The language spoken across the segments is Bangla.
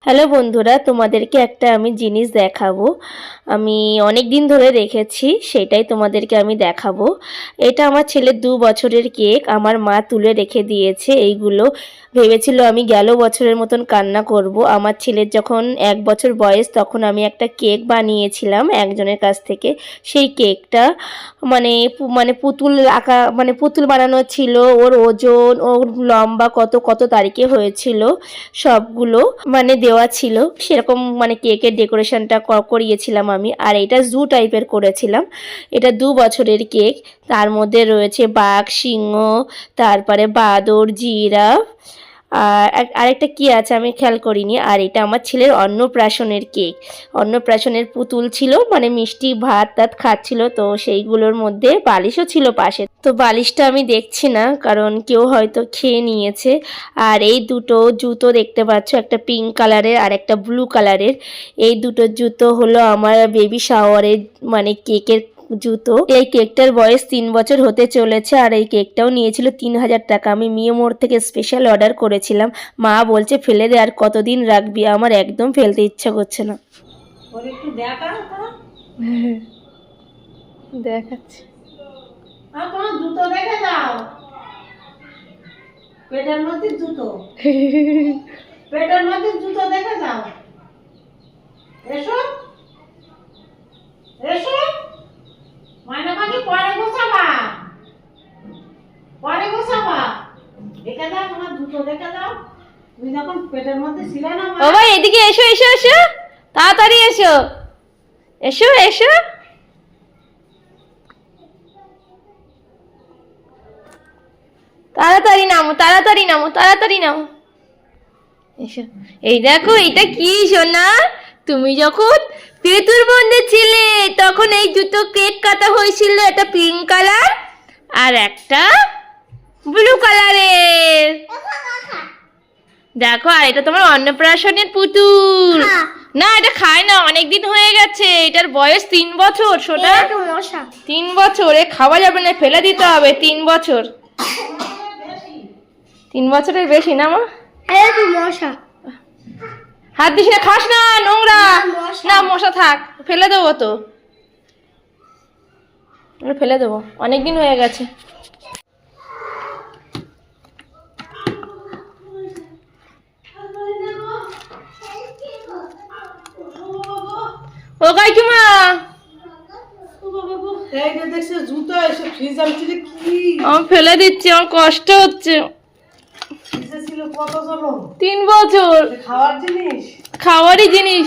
হ্যালো বন্ধুরা, তোমাদেরকে একটা আমি জিনিস দেখাবো। আমি অনেক দিন ধরে রেখেছি, সেটাই তোমাদেরকে আমি দেখাবো। এটা আমার ছেলের 2 বছরের কেক, আমার মা তুলে রেখে দিয়েছে। এইগুলো ভেবেছিল আমি গেল বছরের মতন কান্না করব। আমার ছেলের যখন 1 বছর বয়স তখন আমি একটা কেক বানিয়েছিলাম একজনের কাছ থেকে। সেই কেকটা মানে মানে পুতুল আঁকা, মানে পুতুল বানানো ছিল। ওর ওজন, ওর লম্বা কত কত তারিখে হয়েছিল সবগুলো মানে দেওয়া ছিল। সেরকম মানে কেকের ডেকোরেশনটা করিয়েছিলাম আমি। আর এটা জু টাইপের করেছিলাম। এটা 2 বছরের কেক। তার মধ্যে রয়েছে বাঘ, সিংহ, তারপরে বাঁদর, জিরাফ, আর আরেকটা কি আছে আমি খেয়াল করিনি। আর এটা আমার ছেলের অন্নপ্রাশনের কেক। অন্নপ্রাশনের পুতুল ছিল, মানে মিষ্টি ভাত টাত খাচ্ছিল, তো সেইগুলোর মধ্যে বালিশও ছিল পাশে। তো বালিশটা আমি দেখছি না, কারণ কেউ হয়তো খেয়ে নিয়েছে। আর এই দুটো জুতো দেখতে পাচ্ছ, একটা পিঙ্ক কালারের আর একটা ব্লু কালারের। এই দুটো জুতো হলো আমার বেবি শাওয়ারের মানে কেকের জুতো। এই কেকটার বয়স 3 বছর হতে চলেছে। আর এই কেকটাও নিয়েছিল 3000 টাকা। আমি মিয়ামোর থেকে স্পেশাল অর্ডার করেছিলাম। মা বলছে ফেলে দে, আর কতদিন রাখবি। আমার একদম ফেলতে ইচ্ছা করছে না। দেখাচ্ছি, তোমার জুতো দেখে যাও। পেটের মধ্যে জুতো, পেটের মধ্যে জুতো দেখে যাও। এসো এসো, মাইনা পাখি পরে গোছাবা, পরে গোছাবা। দেখে যাও, তোমার জুতো দেখে যাও। তুমি যখন পেটের মধ্যে ছিলে না। ও ভাই এদিকে এসো এসো এসো, তাড়াতাড়ি এসো এসো এসো। তাড়াতাড়ি নামো তাড়াতাড়ি নামো তাড়াতাড়ি নামো, এসো। এই দেখো এটা কি সোনা, তুমি যখন পেতুর বন্ধে ছিলে তখন এই দুটো কেক কাটা হয়েছিল, একটা পিঙ্ক কালার আর একটা ব্লু কালারের। দেখো, আর এটা তোমার অন্নপ্রাশনের পুতুল। না এটা খায় না, অনেকদিন হয়ে গেছে। এটার বয়স 3 বছর। সোনা 3 বছর, এ খাওয়া যাবে না, ফেলে দিতে হবে। 3 বছর, 3 বছরের বেশি না মা। হাত দিস না, খাস না, নোংরা। না মশা থাক, ফেলে দেবো তো, ফেলে দেবো, অনেকদিন হয়ে গেছে। ও কাকিমা, এই যে দেখছো জুতো এসে ফ্রিজ আনছি রে, কি আমি ফেলে দিচ্ছি, আমার কষ্ট হচ্ছে। ফ্রিজে ছিল কত জন? 3 বছর, খাওয়ার জিনিস, খাওয়ারই জিনিস।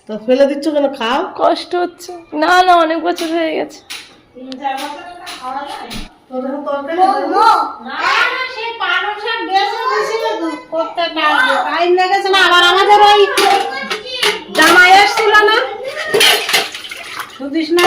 তো ফেলে দিচ্ছ কেন? খাও। কষ্ট হচ্ছে। না না, অনেক বছর হয়ে গেছে। 3-4 বছর টাকা খাওয়া যায়। তোদের তরকারি না না, সেই পালং শাক বেঁচে দিছিল করতে পারবে, টাইম লেগেছে না। আবার আমাদের ওই জামাই আসছিল না, সুদিস না